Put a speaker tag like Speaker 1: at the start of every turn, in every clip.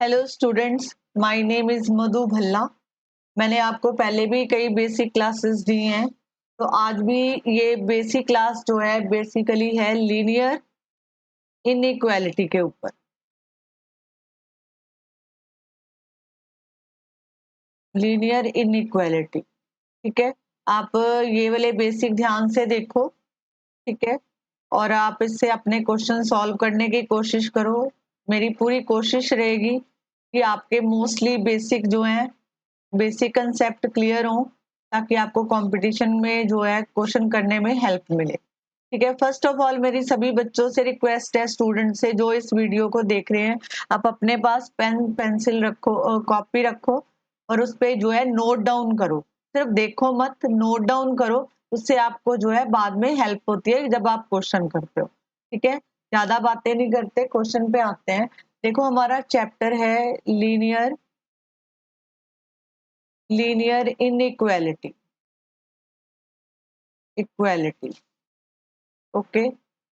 Speaker 1: Hello students, my name is Madhu Bhalla. मैंने आपको पहले भी कई बेसिक क्लासेस दी हैं, तो आज भी ये बेसिक क्लास जो है बेसिकली है लीनियर इनइक्वालिटी के ऊपर। लीनियर इनइक्वालिटी, ठीक है। आप ये वाले बेसिक ध्यान से देखो, ठीक है, और आप इससे अपने क्वेश्चन सॉल्व करने की कोशिश करो। मेरी पूरी कोशिश रहेगी कि आपके मोस्टली बेसिक जो हैं बेसिक कंसेप्ट क्लियर हो, ताकि आपको कंपटीशन में जो है क्वेश्चन करने में हेल्प मिले। ठीक है, फर्स्ट ऑफ ऑल मेरी सभी बच्चों से रिक्वेस्ट है, स्टूडेंट से जो इस वीडियो को देख रहे हैं, आप अपने पास पेन पेंसिल रखो, कॉपी रखो और उस पे जो है नोट डाउन करो। सिर्फ देखो मत, नोट डाउन करो। उससे आपको जो है बाद में हेल्प होती है जब आप क्वेश्चन करते हो। ठीक है, ज्यादा बातें नहीं करते, क्वेश्चन पे आते हैं। देखो, हमारा चैप्टर है linear inequality. Equality, okay.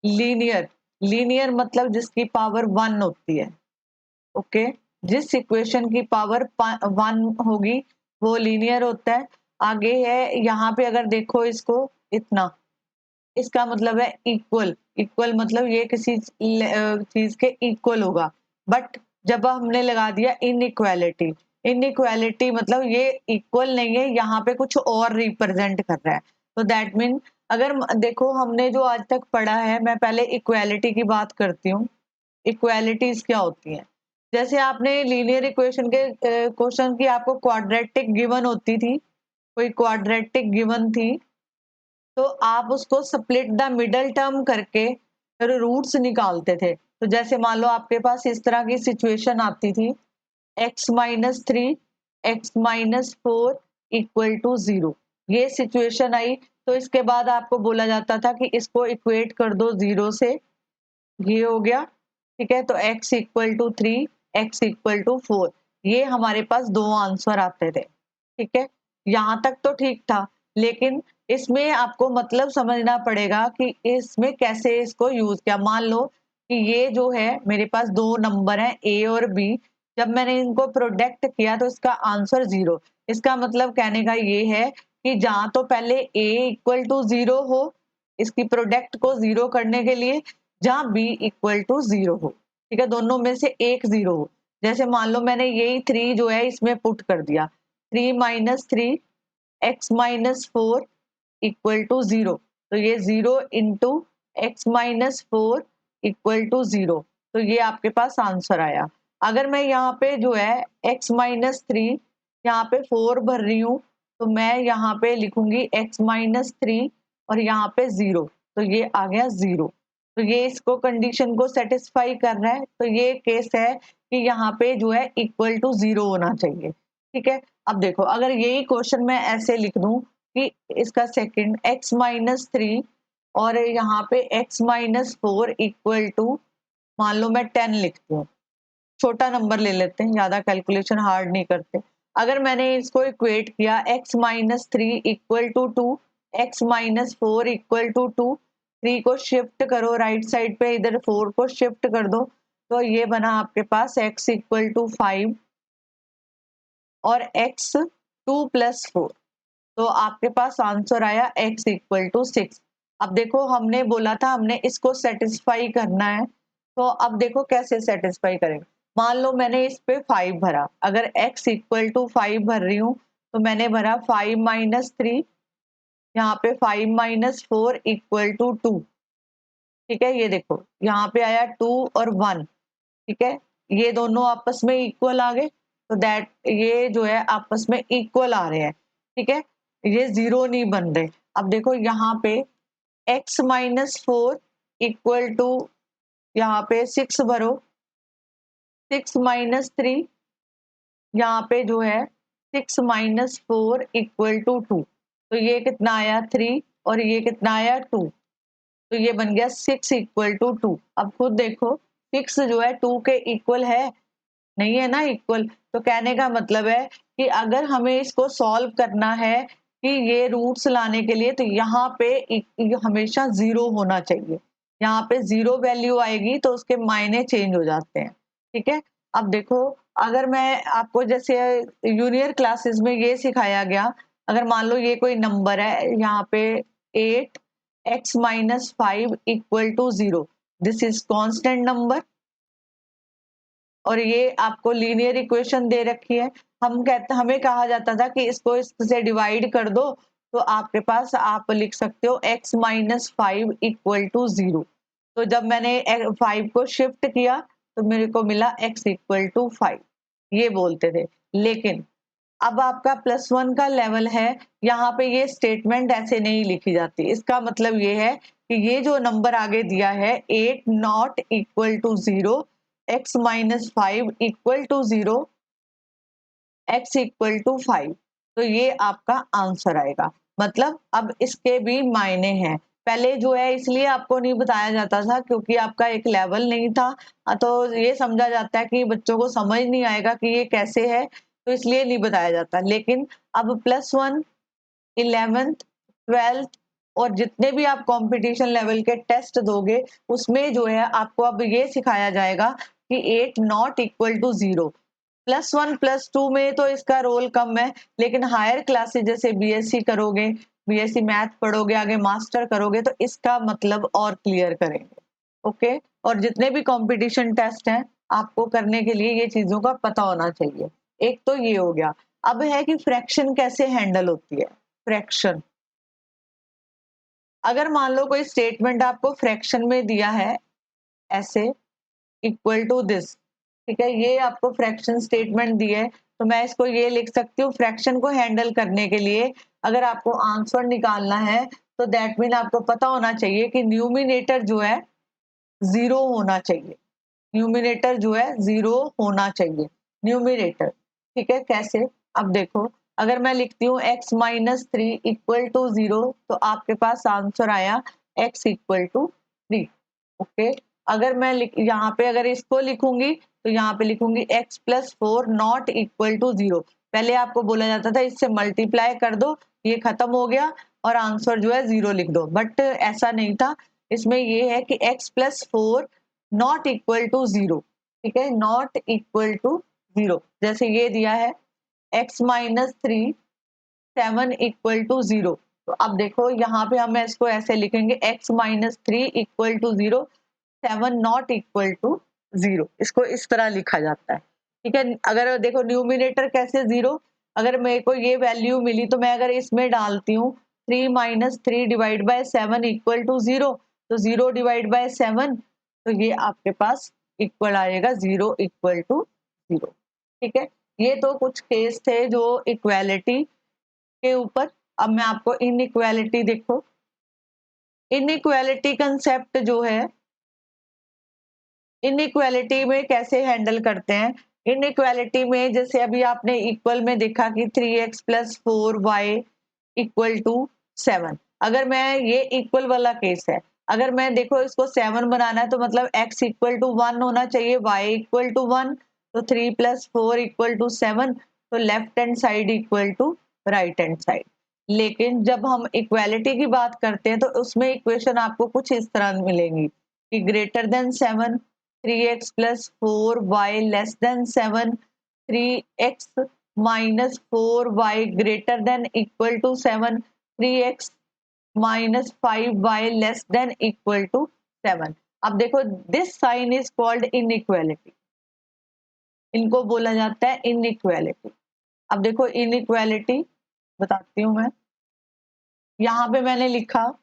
Speaker 1: Linear, linear मतलब जिसकी पावर 1 होती है, ओके। जिस इक्वेशन की पावर 1 होगी वो लीनियर होता है। आगे है, यहाँ पे अगर देखो इसको, इतना, इसका मतलब है इक्वल। इक्वल मतलब ये किसी चीज के इक्वल होगा। बट जब हमने लगा दिया इनइक्वालिटी, इनइक्वालिटी मतलब ये इक्वल नहीं है, यहाँ पे कुछ और रिप्रेजेंट कर रहा है। तो दैट मीन, अगर देखो हमने जो आज तक पढ़ा है, मैं पहले इक्वालिटी की बात करती हूँ। इक्वालिटीज क्या होती हैं? जैसे आपने लीनियर इक्वेशन के क्वेश्चन की आपको क्वाड्रेटिक गिवन होती थी, कोई क्वाड्रेटिक गिवन थी, तो आप उसको स्प्लिट द मिडल टर्म करके फिर रूट्स निकालते थे। तो जैसे मान लो आपके पास इस तरह की सिचुएशन आती थी, x-3 x-4 इक्वल टू 0। ये सिचुएशन आई, तो इसके बाद आपको बोला जाता था कि इसको इक्वेट कर दो 0 से। ये हो गया, ठीक है। तो x equal to 3, x equal to 4, ये हमारे पास दो आंसर आते थे। ठीक है, यहाँ तक तो ठीक था, लेकिन इसमें आपको मतलब समझना पड़ेगा कि इसमें कैसे इसको यूज किया। मान लो कि ये जो है मेरे पास दो नंबर हैं ए और बी, जब मैंने इनको प्रोडक्ट किया तो इसका आंसर 0। इसका मतलब कहने का ये है कि जहां तो पहले ए इक्वल टू 0 हो, इसकी प्रोडक्ट को 0 करने के लिए, जहां बी इक्वल टू 0 हो, ठीक है, दोनों में से एक 0 हो। जैसे मान लो मैंने यही 3 जो है इसमें पुट कर दिया, 3-3 x-4 इक्वल टू 0, तो ये 0 इंटू x-4 इक्वल टू 0, तो ये आपके पास आंसर आया। अगर मैं यहाँ पे जो है x-3 यहाँ पे 4 भर रही हूँ, तो मैं यहाँ पे लिखूंगी x-3 और यहाँ पे 0, तो ये आ गया 0। तो ये इसको कंडीशन को सेटिस्फाई कर रहा है, तो ये केस है कि यहाँ पे जो है इक्वल टू 0 होना चाहिए। ठीक है, अब देखो, अगर यही क्वेश्चन मैं ऐसे लिख दूं कि इसका सेकंड x-3 और यहाँ पे x-4 इक्वल टू, मान लो मैं 10 लिखती हूँ, छोटा नंबर ले लेते हैं, ज्यादा कैलकुलेशन हार्ड नहीं करते। अगर मैंने इसको इक्वेट किया x-3 equal to 2, x-4 equal to 2, 3 को शिफ्ट करो राइट साइड पे, इधर 4 को शिफ्ट कर दो, तो ये बना आपके पास x इक्वल टू 5 और x 2 प्लस 4, तो आपके पास आंसर आया x इक्वल टू 6। अब देखो, हमने बोला था हमने इसको सेटिस्फाई करना है, तो अब देखो कैसे सेटिस्फाई करेंगे। मान लो मैंने इस पे 5 भरा, अगर x इक्वल टू 5 भर रही हूँ, तो मैंने भरा 5-3, यहाँ पे 5-4 इक्वल टू 2। ठीक है, ये देखो यहाँ पे आया 2 और 1, ठीक है, ये दोनों आपस में इक्वल आ गए, तो दैट ये जो है आपस में इक्वल आ रहे हैं। ठीक है, ये 0 नहीं बन रहे। अब देखो यहाँ पे x-4 इक्वल टू, यहाँ पे 6 भरो, 6-3, यहाँ पे जो है 6-4 इक्वल टू 2, तो ये कितना आया 3 और ये कितना आया 2, तो ये बन गया 6 इक्वल टू 2। अब खुद देखो, 6 जो है 2 के इक्वल है, नहीं है ना इक्वल। तो कहने का मतलब है कि अगर हमें इसको सॉल्व करना है कि ये रूट्स लाने के लिए, तो यहाँ पे हमेशा 0 होना चाहिए। यहाँ पे 0 वैल्यू आएगी तो उसके मायने चेंज हो जाते हैं। ठीक है, अब देखो अगर मैं आपको जैसे जूनियर क्लासेस में ये सिखाया गया, अगर मान लो ये कोई नंबर है यहाँ पे 8x-5 equal to 0, this is constant number और ये आपको लीनियर इक्वेशन दे रखी है। हमें कहा जाता था कि इसको इससे डिवाइड कर दो, तो आपके पास आप लिख सकते हो x-5 इक्वल टू 0। तो जब मैंने 5 को शिफ्ट किया तो मेरे को मिला x इक्वल टू 5, ये बोलते थे। लेकिन अब आपका +1 का लेवल है, यहाँ पे ये स्टेटमेंट ऐसे नहीं लिखी जाती। इसका मतलब ये है कि ये जो नंबर आगे दिया है 8 not equal to 0, x-5 equal to 0, x equal to 5, तो ये आपका आंसर आएगा। मतलब अब इसके भी मायने हैं। पहले जो है इसलिए आपको नहीं बताया जाता था क्योंकि आपका एक लेवल नहीं था, तो ये समझा जाता है कि बच्चों को समझ नहीं आएगा कि ये कैसे है, तो इसलिए नहीं बताया जाता। लेकिन अब +1, 11th, 12th और जितने भी आप कंपटीशन लेवल के टेस्ट दोगे, उसमें जो है आपको अब ये सिखाया जाएगा कि 8 नॉट इक्वल टू 0। +1 +2 में तो इसका रोल कम है, लेकिन हायर क्लासेस जैसे बीएससी करोगे, बीएससी मैथ पढ़ोगे, आगे मास्टर करोगे, तो इसका मतलब और क्लियर करेंगे। ओके, और जितने भी कंपटीशन टेस्ट हैं आपको करने के लिए ये चीजों का पता होना चाहिए। एक तो ये हो गया। अब है कि फ्रैक्शन कैसे हैंडल होती है। फ्रैक्शन, अगर मान लो कोई स्टेटमेंट आपको फ्रैक्शन में दिया है ऐसे, इक्वल टू दिस, ठीक है, ये आपको फ्रैक्शन स्टेटमेंट दी है, तो मैं इसको ये लिख सकती हूँ। फ्रैक्शन को हैंडल करने के लिए अगर आपको आंसर निकालना है तो दैट मीन आपको पता होना चाहिए कि न्यूमिनेटर जो है 0 होना चाहिए। न्यूमिनेटर जो है 0 होना चाहिए, न्यूमिनेटर। ठीक है, कैसे? अब देखो, अगर मैं लिखती हूँ x-3 इक्वल टू 0, तो आपके पास आंसर आया x इक्वल टू 3। ओके, अगर मैं यहाँ पे अगर इसको लिखूंगी तो यहाँ पे लिखूंगी x+4 नॉट इक्वल टू 0। पहले आपको बोला जाता था इससे मल्टीप्लाई कर दो, ये खत्म हो गया और आंसर जो है 0 लिख दो, बट ऐसा नहीं था। इसमें ये है कि x+4 नॉट इक्वल टू 0, ठीक है, नॉट इक्वल टू 0। जैसे ये दिया है x-3 7 इक्वल टू 0, तो अब देखो यहाँ पे हम इसको ऐसे लिखेंगे x-3 equal to 0, 7 not equal to 0, इसको इस तरह लिखा जाता है। ठीक है, अगर देखो न्यूमिनेटर कैसे 0, अगर मेरे को ये वैल्यू मिली तो मैं अगर इसमें डालती हूँ 3-3 डिवाइड बाय 7 इक्वल टू 0, तो 0 डिवाइड बाय 7, तो ये आपके पास इक्वल आएगा 0 इक्वल टू 0। ठीक है, ये तो कुछ केस थे जो इक्वालिटी के ऊपर। अब मैं आपको इनइक्वालिटी, देखो इनइक्वालिटी कंसेप्ट जो है, इनइक्वालिटी में कैसे हैंडल करते हैं। इनइक्वालिटी में जैसे अभी आपने इक्वल में देखा कि 3x+4y इक्वल टू 7, अगर मैं ये इक्वल वाला केस है, अगर मैं देखो इसको 7 बनाना है तो मतलब x इक्वल टू 1 होना चाहिए, y इक्वल टू 1, तो 3+4 इक्वल टू 7, तो left hand side equal to right hand side. लेकिन जब हम इक्वालिटी की बात करते हैं तो उसमें इक्वेशन आपको कुछ इस तरह मिलेंगी कि greater than 7, 3x+4y less than 7, 3x-4y greater than equal to 7, 3x-5y less than equal to 7। अब देखो, this sign is called inequality, इनको बोला जाता है इनइक्वालिटी। अब देखो इनइक्वालिटी बताती हूँ मैं, यहाँ पे मैंने लिखा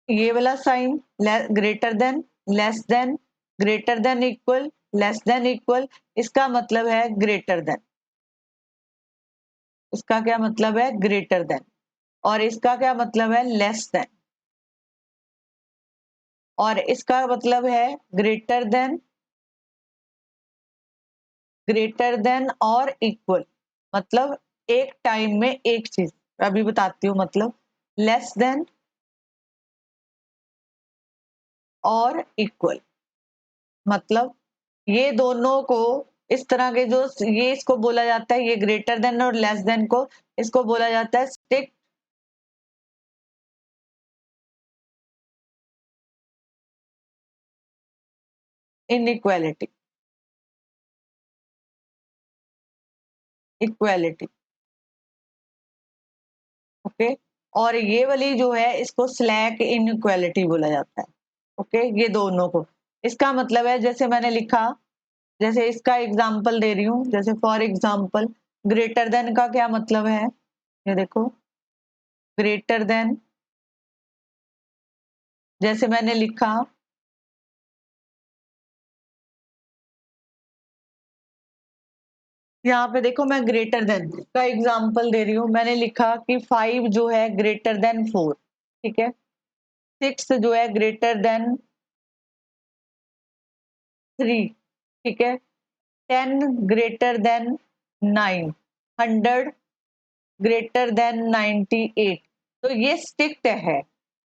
Speaker 1: ये वाला sign greater than, less than, greater than equal, less than equal, इसका मतलब है ग्रेटर देन, इसका क्या मतलब है ग्रेटर देन, और इसका क्या मतलब है लेस देन, और इसका मतलब है ग्रेटर देन और इक्वल, मतलब एक टाइम में एक चीज। अभी बताती हूँ मतलब, लेस देन और इक्वल, मतलब ये दोनों को इस तरह के जो ये इसको बोला जाता है, ये ग्रेटर देन और लेस देन को इसको बोला जाता है स्ट्रिक्ट इनइक्वालिटी। इक्वालिटी। ओके, और ये वाली जो है इसको स्लैक इनइक्वालिटी बोला जाता है। ओके, ये दोनों को, इसका मतलब है जैसे मैंने लिखा, जैसे इसका एग्जांपल दे रही हूँ, जैसे फॉर एग्जांपल ग्रेटर देन का क्या मतलब है, ये देखो ग्रेटर देन, जैसे मैंने लिखा यहाँ पे देखो, मैं ग्रेटर देन का एग्जांपल दे रही हूँ, मैंने लिखा कि 5 जो है ग्रेटर देन 4, ठीक है, 6 जो है ग्रेटर देन 3, ठीक है, 10 ग्रेटर देन 9, 100 ग्रेटर देन 98। तो ये स्ट्रिक्ट है,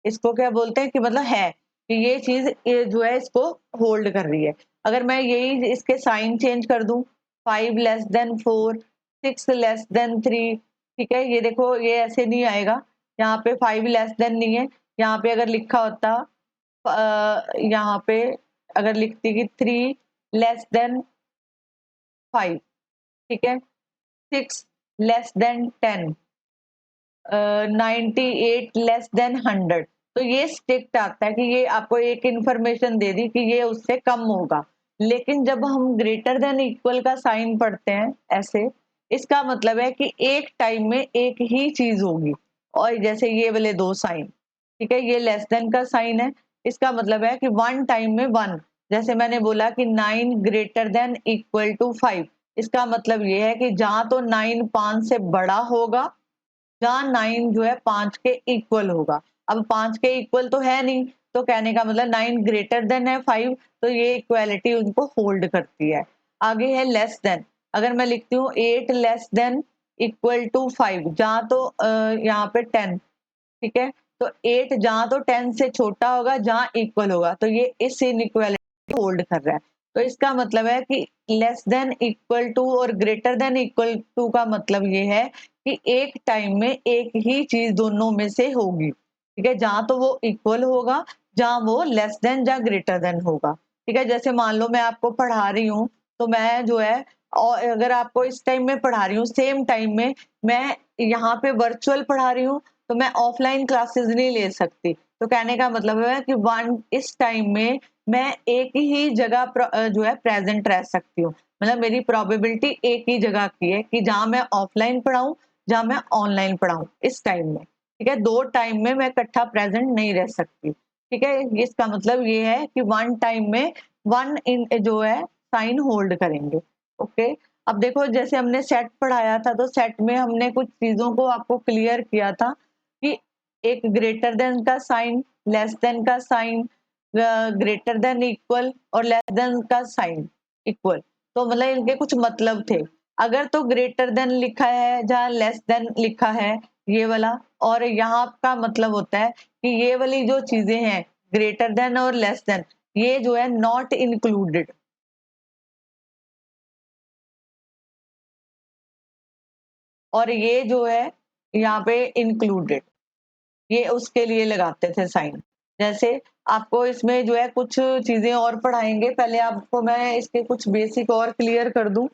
Speaker 1: इसको क्या बोलते हैं कि मतलब है कि ये चीज ये जो है इसको होल्ड कर रही है। अगर मैं यही इसके साइन चेंज कर दूं, 5 लेस देन 4, 6 लेस देन 3, ठीक है, ये देखो ये ऐसे नहीं आएगा, यहाँ पे 5 लेस देन नहीं है, यहाँ पे अगर लिखा होता यहाँ पे अगर लिखती कि 3 लेस देन 5, ठीक है, 6 लेस देन 10, 98 लेस देन 100, तो ये स्ट्रिक्ट आता है कि ये आपको एक इंफॉर्मेशन दे दी कि ये उससे कम होगा। लेकिन जब हम ग्रेटर देन इक्वल का साइन पढ़ते हैं ऐसे, इसका मतलब है कि एक टाइम में एक ही चीज होगी, और जैसे ये वाले दो साइन, ठीक है, ये लेस देन का साइन है, इसका मतलब है कि वन टाइम में वन, जैसे मैंने बोला कि 9 ग्रेटर देन इक्वल टू 5, इसका मतलब ये है कि जहां तो 9 5 से बड़ा होगा, जहाँ 9 जो है 5 के इक्वल होगा। अब 5 के इक्वल तो है नहीं, तो कहने का मतलब 9 ग्रेटर देन है 5, तो ये इक्वालिटी उनको होल्ड करती है। आगे है लेस देन, अगर मैं लिखती हूँ 8 लेस देन इक्वल टू 5, जहाँ तो यहाँ पे 10, ठीक है, तो 8 जहाँ तो 10 से छोटा होगा, जहाँ इक्वल होगा, तो ये इस इनइक्वालिटी होल्ड कर रहा है। तो इसका मतलब है कि लेस देन इक्वल टू और ग्रेटर देन इक्वल टू का मतलब ये है कि एक टाइम में एक ही चीज दोनों में से होगी, ठीक है, जहां तो वो इक्वल होगा, जहां वो लेस देन या ग्रेटर देन होगा, ठीक है। जैसे मान लो मैं आपको पढ़ा रही हूँ, तो मैं जो है, और अगर आपको इस टाइम में पढ़ा रही हूँ, सेम टाइम में मैं यहाँ पे वर्चुअल पढ़ा रही हूँ, तो मैं ऑफलाइन क्लासेस नहीं ले सकती। तो कहने का मतलब है कि वन इस टाइम में मैं एक ही जगह जो है प्रेजेंट रह सकती हूँ, मतलब मेरी प्रोबेबिलिटी एक ही जगह की है कि जहां मैं ऑफलाइन पढ़ाऊं, जहां मैं ऑनलाइन पढ़ाऊं इस टाइम में, ठीक है, दो टाइम में मैं इकट्ठा प्रेजेंट नहीं रह सकती, ठीक है। इसका मतलब ये है कि वन टाइम में वन इन जो है साइन होल्ड करेंगे। ओके, अब देखो जैसे हमने सेट पढ़ाया था, तो सेट में हमने कुछ चीजों को आपको क्लियर किया था कि एक ग्रेटर देन का साइन, लेस देन का साइन, ग्रेटर देन इक्वल और लेस देन का साइन इक्वल, तो मतलब इनके कुछ मतलब थे। अगर तो ग्रेटर देन लिखा है, जहाँ लेस देन लिखा है, ये वाला, और यहाँ का मतलब होता है कि ये वाली जो चीजें हैं ग्रेटर देन और लेस देन, ये जो है नॉट इंक्लूडेड, और ये जो है यहाँ पे इंक्लूडेड, ये उसके लिए लगाते थे साइन। जैसे आपको इसमें जो है कुछ चीजें और पढ़ाएंगे, पहले आपको मैं इसके कुछ बेसिक और क्लियर कर दूं,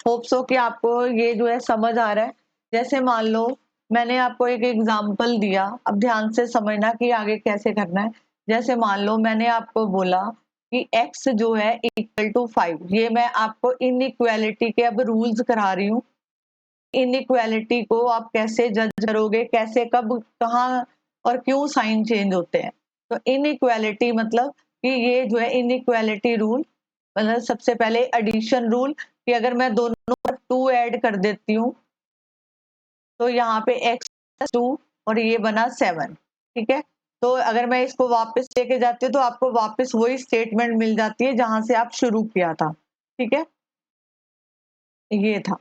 Speaker 1: होप सो कि आपको ये जो है समझ आ रहा है। जैसे मान लो मैंने आपको एक एग्जांपल दिया, अब ध्यान से समझना कि आगे कैसे करना है। जैसे मान लो मैंने आपको बोला कि x जो है इक्वल टू 5, ये मैं आपको इनइक्वालिटी के अब रूल्स करा रही हूँ। इनइक्वालिटी को आप कैसे जज करोगे, कैसे कब कहाँ और क्यों साइन चेंज होते हैं। तो इनइक्वालिटी मतलब कि ये जो है इनइक्वालिटी रूल, मतलब सबसे पहले एडिशन रूल, कि अगर मैं दोनों पर 2 ऐड कर देती हूँ, तो यहाँ पे x 2 और ये बना 7, ठीक है। तो अगर मैं इसको वापस लेके जाती हूँ, तो आपको वापस वही स्टेटमेंट मिल जाती है जहां से आप शुरू किया था, ठीक है, ये था,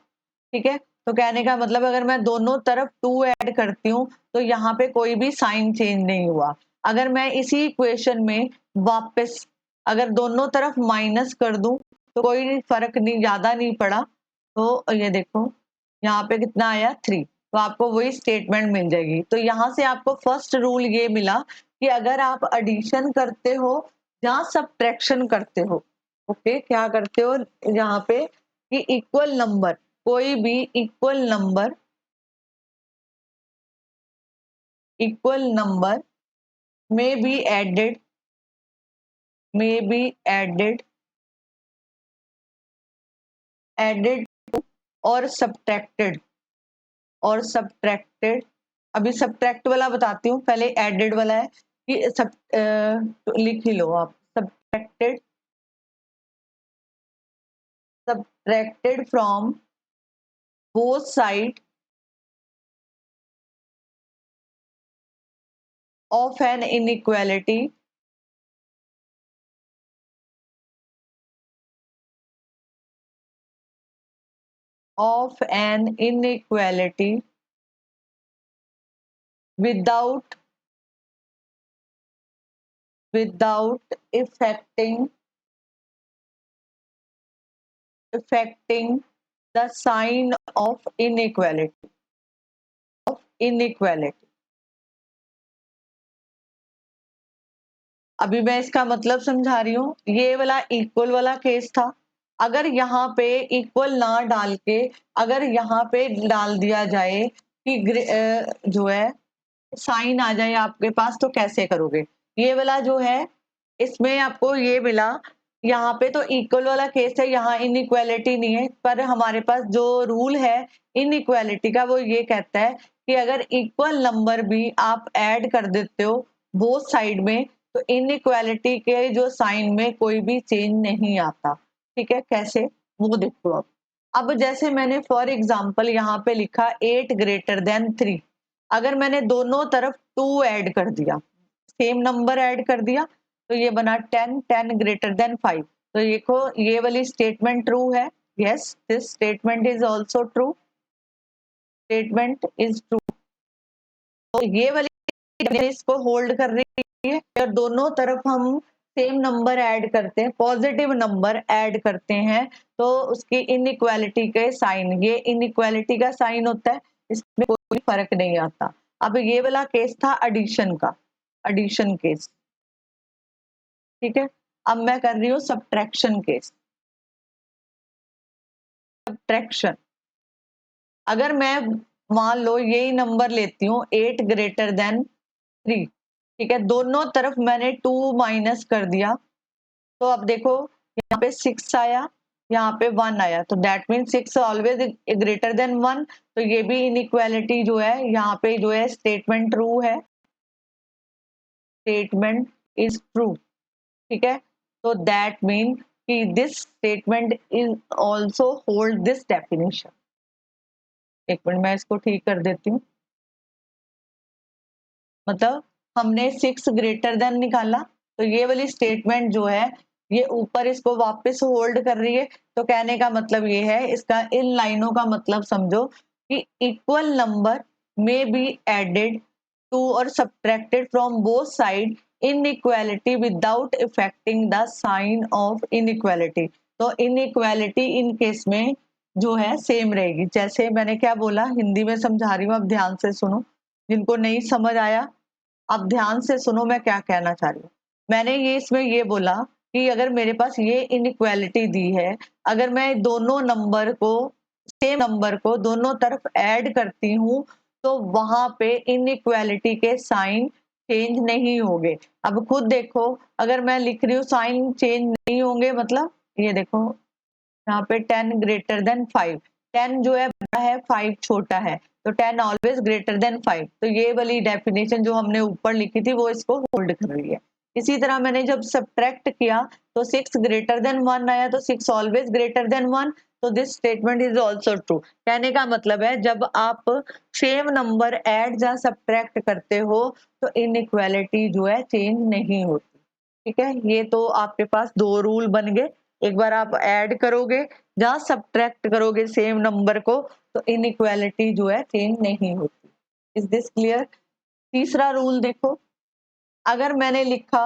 Speaker 1: ठीक है। तो कहने का मतलब अगर मैं दोनों तरफ 2 ऐड करती हूँ, तो यहाँ पे कोई भी साइन चेंज नहीं हुआ। अगर मैं इसी इक्वेशन में वापस अगर दोनों तरफ माइनस कर दूं, तो कोई फर्क नहीं, ज्यादा नहीं पड़ा। तो ये देखो यहाँ पे कितना आया 3, तो आपको वही स्टेटमेंट मिल जाएगी। तो यहाँ से आपको फर्स्ट रूल ये मिला कि अगर आप एडिशन करते हो या सब्ट्रैक्शन करते हो, ओके, क्या करते हो यहाँ पे कि इक्वल नंबर, कोई भी equal number may be added और सब्ट्रैक्टेड। अभी सब्ट्रैक्ट वाला बताती हूँ, पहले एडेड वाला है कि लिख ही लो आप। Subtracted from both side of an inequality without affecting the sign of inequality। अभी मैं इसका मतलब समझा रही हूँ। ये वाला इक्वल वाला केस था, अगर यहाँ पे इक्वल ना डाल के अगर यहाँ पे डाल दिया जाए कि जो है साइन आ जाए आपके पास, तो कैसे करोगे? ये वाला जो है इसमें आपको ये मिला, यहाँ पे तो इक्वल वाला केस है, यहाँ इनइक्वालिटी नहीं है, पर हमारे पास जो रूल है इनइक्वालिटी का वो ये कहता है कि अगर इक्वल नंबर भी आप ऐड कर देते हो बोथ साइड में, तो इनइक्वालिटी के जो साइन में कोई भी चेंज नहीं आता। ठीक है, कैसे वो देखो। अब जैसे मैंने फॉर एग्जांपल यहाँ पे लिखा 8 ग्रेटर देन 3, अगर मैंने दोनों तरफ 2 ऐड कर दिया, सेम नंबर ऐड कर दिया, तो ये बना 10 ग्रेटर देन 5। तो देखो ये वाली स्टेटमेंट ट्रू है। Yes, this statement is also true. तो ये वाली इसको होल्ड कर रही है। और दोनों तरफ हम सेम नंबर ऐड करते हैं, पॉजिटिव नंबर ऐड करते हैं, तो उसकी इनइक्वालिटी के साइन, ये इनइक्वालिटी का साइन होता है, इसमें कोई फर्क नहीं आता। अब ये वाला केस था एडिशन का, एडिशन केस। ठीक है, अब मैं कर रही हूँ सब्ट्रैक्शन केस। सब्ट्रैक्शन, अगर मैं मान लो यही नंबर लेती हूँ 8 ग्रेटर देन 3, ठीक है, दोनों तरफ मैंने 2 माइनस कर दिया, तो अब देखो यहाँ पे 6 आया, यहाँ पे 1 आया, तो that mean 6 always greater than 1। तो ये भी इनइक्वालिटी जो है यहाँ पे जो है स्टेटमेंट ट्रू है, स्टेटमेंट इज ट्रू। ठीक है, तो दैट मीन कि this statement is also hold this definition. एक मिनट मैं इसको ठीक कर देती हूँ। मतलब हमने 6 ग्रेटर देन निकाला, तो ये वाली स्टेटमेंट जो है ये ऊपर इसको वापस होल्ड कर रही है। तो कहने का मतलब ये है, इसका इन लाइनों का मतलब समझो कि इक्वल नंबर में बी एडेड टू और subtracted from both side inequality without affecting the sign of inequality. तो इनइक्वालिटी इन केस में जो है सेम रहेगी। जैसे मैंने क्या बोला, हिंदी में समझा रही हूँ, अब ध्यान से सुनो। जिनको नहीं समझ आया अब ध्यान से सुनो मैं क्या कहना चाह रही हूँ। मैंने ये इसमें ये बोला कि अगर मेरे पास ये इनइक्वालिटी दी है, अगर मैं दोनों नंबर को, सेम नंबर को दोनों तरफ ऐड करती हूँ, तो वहां पे इनइक्वालिटी के साइन चेंज नहीं होंगे। अब खुद देखो, अगर मैं लिख रही हूँ साइन चेंज नहीं होंगे, मतलब ये देखो यहाँ पे 10 ग्रेटर देन 5, 10 जो है बड़ा है, 5 छोटा है, तो 10 ऑलवेज ग्रेटर देन 5। तो ये वाली डेफिनेशन जो हमने ऊपर लिखी थी वो इसको होल्ड कर रही है। इसी तरह मैंने जब सब्ट्रैक्ट किया तो 6 ग्रेटर देन 1 आया, तो 6 ऑलवेज ग्रेटर देन 1। तो this statement is also true. कहने का मतलब है जब आप सेम नंबर ऐड या सब्ट्रैक्ट करते हो तो इनइक्वालिटी जो है चेंज नहीं होती। ठीक है, ये तो आपके पास दो रूल बन गए। एक बार आप ऐड करोगे जहां सब्ट्रैक्ट करोगे सेम नंबर को, तो इनइक्वालिटी जो है चेंज नहीं होती। Is this clear? तीसरा रूल देखो, अगर मैंने लिखा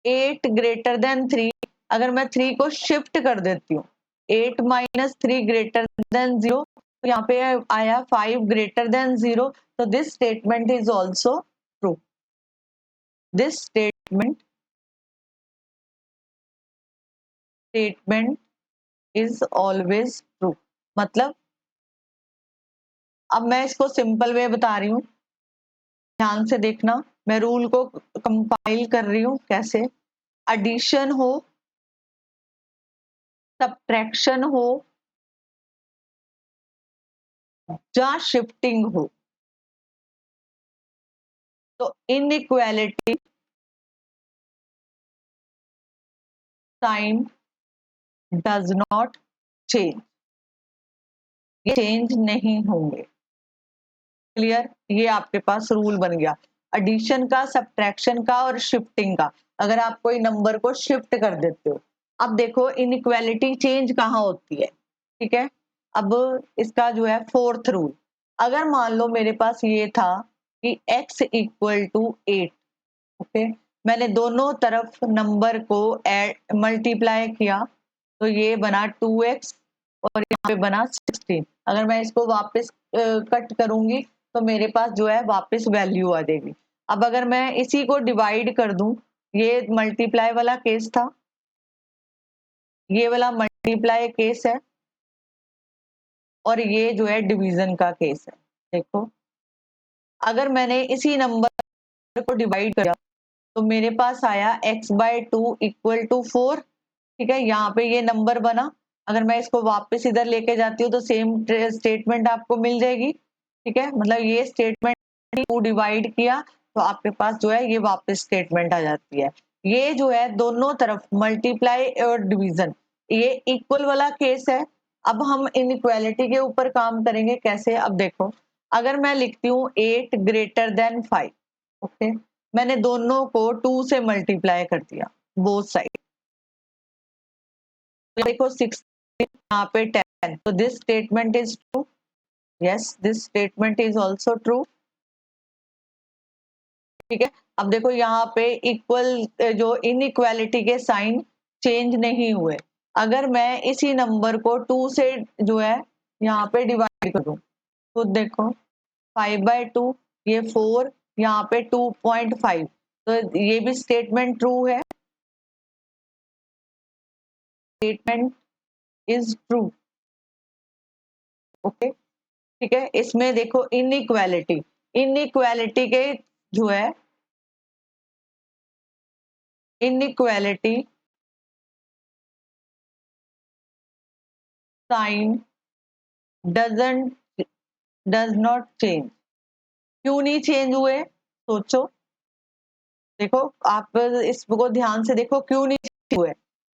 Speaker 1: 8 ग्रेटर देन 3, अगर मैं 3 को शिफ्ट कर देती हूँ, 8 माइनस 3 ग्रेटर देन 0, तो यहाँ पे आया 5 ग्रेटर देन 0। तो this statement is also true. This statement is always true. मतलब अब मैं इसको सिंपल वे बता रही हूँ, ध्यान से देखना। मैं रूल को कंपाइल कर रही हूँ। कैसे? एडिशन हो, सब्ट्रैक्शन हो या शिफ्टिंग हो, तो inequality sign does not change, ये चेंज नहीं होंगे। क्लियर? ये आपके पास रूल बन गया एडिशन का, सब्ट्रैक्शन का और शिफ्टिंग का। अगर आप कोई नंबर को शिफ्ट कर देते हो, अब देखो इनइक्वालिटी चेंज कहाँ होती है। ठीक है, अब इसका जो है फोर्थ रूल, अगर मान लो मेरे पास ये था कि x इक्वल टू 8, ओके, मैंने दोनों तरफ नंबर को मल्टीप्लाई किया, तो ये बना 2x और यहाँ पे बना 16। अगर मैं इसको वापस कट करूंगी तो मेरे पास जो है वापस वैल्यू आ जाएगी। अब अगर मैं इसी को डिवाइड कर दूं, ये मल्टीप्लाई वाला केस था, ये वाला मल्टीप्लाई केस है, और ये जो है डिवीजन का केस है। देखो, अगर मैंने इसी नंबर को डिवाइड किया तो मेरे पास आया x/2 इक्वल टू 4। ठीक है, यहाँ पे ये नंबर बना। अगर मैं इसको वापस इधर लेके जाती हूँ तो सेम स्टेटमेंट आपको मिल जाएगी। ठीक है, मतलब ये स्टेटमेंट 2 डिवाइड किया तो आपके पास जो है ये वापस स्टेटमेंट आ जाती है। ये जो है दोनों तरफ मल्टीप्लाई और डिवीजन, ये इक्वल वाला केस है। अब हम इनइक्वालिटी के ऊपर काम करेंगे। कैसे? अब देखो, अगर मैं लिखती हूँ 8 ग्रेटर देन 5, ओके, मैंने दोनों को 2 से मल्टीप्लाई कर दिया बोथ साइड। देखो 16, यहाँ पे 10, तो this statement is true. Yes, this statement is also true. ठीक है, अब देखो यहाँ पे इक्वल जो इनइक्वालिटी के साइन चेंज नहीं हुए। अगर मैं इसी नंबर को 2 से जो है यहाँ पे डिवाइड करूं तो देखो 5/2, ये 4, यहाँ पे 2.5, तो ये भी स्टेटमेंट ट्रू है। Statement is true. ओके, ठीक है, इसमें देखो इनइक्वालिटी, इनइक्वालिटी के जो है inequality sign does not change. क्यों नहीं चेंज हुए? सोचो, देखो आप इसको ध्यान से देखो, क्यों नहीं चेंज हुए?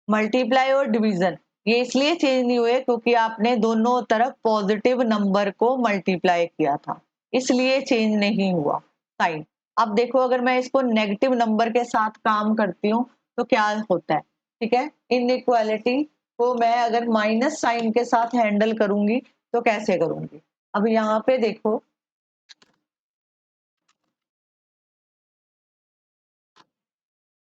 Speaker 1: मल्टीप्लाई और डिवीजन, ये इसलिए चेंज नहीं हुए क्योंकि आपने दोनों तरफ पॉजिटिव नंबर को मल्टीप्लाई किया था, इसलिए चेंज नहीं हुआ साइन। अब देखो, अगर मैं इसको नेगेटिव नंबर के साथ काम करती हूँ तो क्या होता है? ठीक है, इनइक्वालिटी को मैं अगर माइनस साइन के साथ हैंडल करूंगी तो कैसे करूंगी? अब यहाँ पे देखो,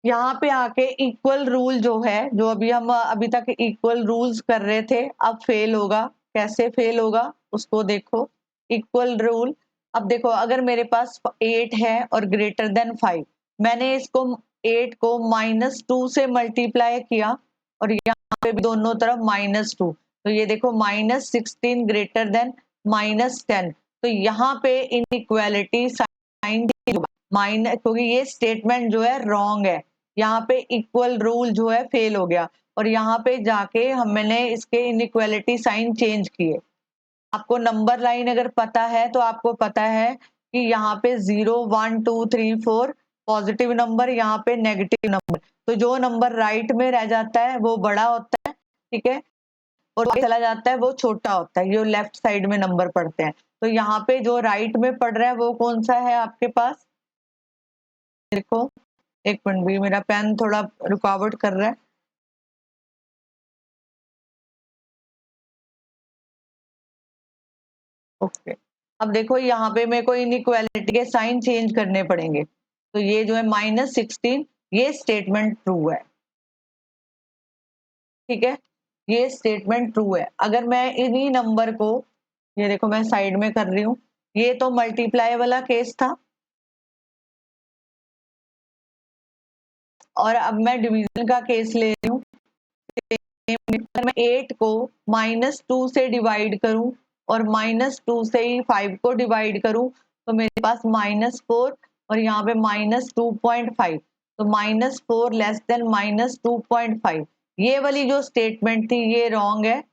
Speaker 1: यहाँ पे आके इक्वल रूल जो है, जो अभी हम अभी तक इक्वल रूल्स कर रहे थे, अब फेल होगा। कैसे फेल होगा उसको देखो। इक्वल रूल, अब देखो अगर मेरे पास 8 है और ग्रेटर देन 5, मैंने इसको 8 को -2 से मल्टीप्लाई किया और यहाँ पे भी दोनों तरफ -2, तो ये देखो -16 ग्रेटर देन -10, तो यहाँ पे इनइक्वालिटी साइन माइनस, क्योंकि ये स्टेटमेंट जो है रॉन्ग है, यहाँ पे इक्वल रूल जो है फेल हो गया, और यहाँ पे जाके हमने इसके इनइक्वालिटी साइन चेंज किए। आपको नंबर लाइन अगर पता है तो आपको पता है कि यहाँ पे 0 1 2 3 4 पॉजिटिव नंबर, यहाँ पे नेगेटिव नंबर, तो जो नंबर राइट में रह जाता है वो बड़ा होता है। ठीक है, और चला जाता है वो छोटा होता है, जो लेफ्ट साइड में नंबर पढ़ते हैं। तो यहाँ पे जो राइट में पढ़ रहा है वो कौन सा है आपके पास? देखो, एक मिनट भी, मेरा पेन थोड़ा रुकावट कर रहा है। ओके, अब देखो यहाँ पे मेरे को इनइक्वालिटी के साइन चेंज करने पड़ेंगे, तो ये जो है -16, ये स्टेटमेंट ट्रू है। ठीक है, ये स्टेटमेंट ट्रू है। अगर मैं इन्हीं नंबर को, ये देखो मैं साइड में कर रही हूँ, ये तो मल्टीप्लाई वाला केस था, और अब मैं डिवीजन का केस ले रही हूँ। मैं 8 को -2 से डिवाइड करूं और -2 से ही 5 को डिवाइड करूं तो मेरे पास -4 और यहाँ पे -2.5, तो -4 लेस देन -2.5। ये वाली जो स्टेटमेंट थी ये रॉन्ग है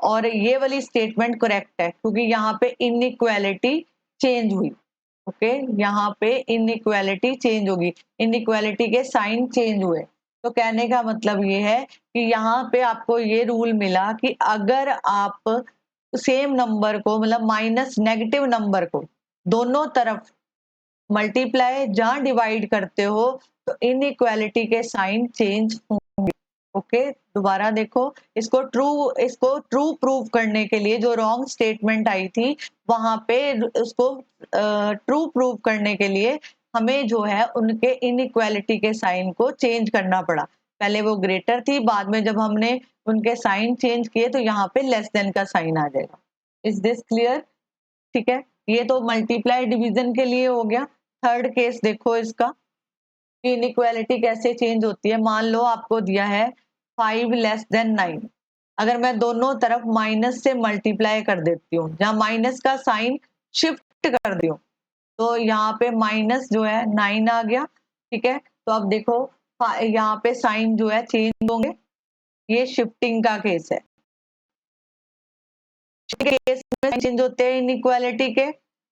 Speaker 1: और ये वाली स्टेटमेंट करेक्ट है, क्योंकि यहाँ पे इनइक्वालिटी चेंज हुई। ओके, यहाँ पे इनइक्वालिटी चेंज होगी, इनइक्वालिटी के साइन चेंज हुए। तो कहने का मतलब ये है कि यहाँ पे आपको ये रूल मिला कि अगर आप सेम नंबर को, मतलब माइनस नेगेटिव नंबर को दोनों तरफ मल्टीप्लाई जहां डिवाइड करते हो तो इनइक्वालिटी के साइन चेंज होंगे। ओके, दोबारा देखो, इसको ट्रू प्रूव करने के लिए जो रॉन्ग स्टेटमेंट आई थी वहां पे उसको ट्रू प्रूव करने के लिए हमें जो है उनके इनइक्वालिटी के साइन को चेंज करना पड़ा। पहले वो ग्रेटर थी, बाद में जब हमने उनके साइन चेंज किए तो यहाँ पे लेस देन का साइन आ जाएगा। Is this clear? ठीक है, ये तो मल्टीप्लाई डिवीजन के लिए हो गया। थर्ड केस देखो इसका कि इनइक्वालिटी कैसे चेंज होती है। मान लो आपको दिया है 5 लेस देन 9, अगर मैं दोनों तरफ माइनस से मल्टीप्लाई कर देती हूँ, जहाँ माइनस का साइन शिफ्ट कर दी हूँ, तो यहाँ पे माइनस जो है 9 आ गया। ठीक है, तो अब देखो यहाँ पे साइन जो है चेंज होंगे, ये शिफ्टिंग का केस है। केस में चेंज होते हैं इनइक्वालिटी के,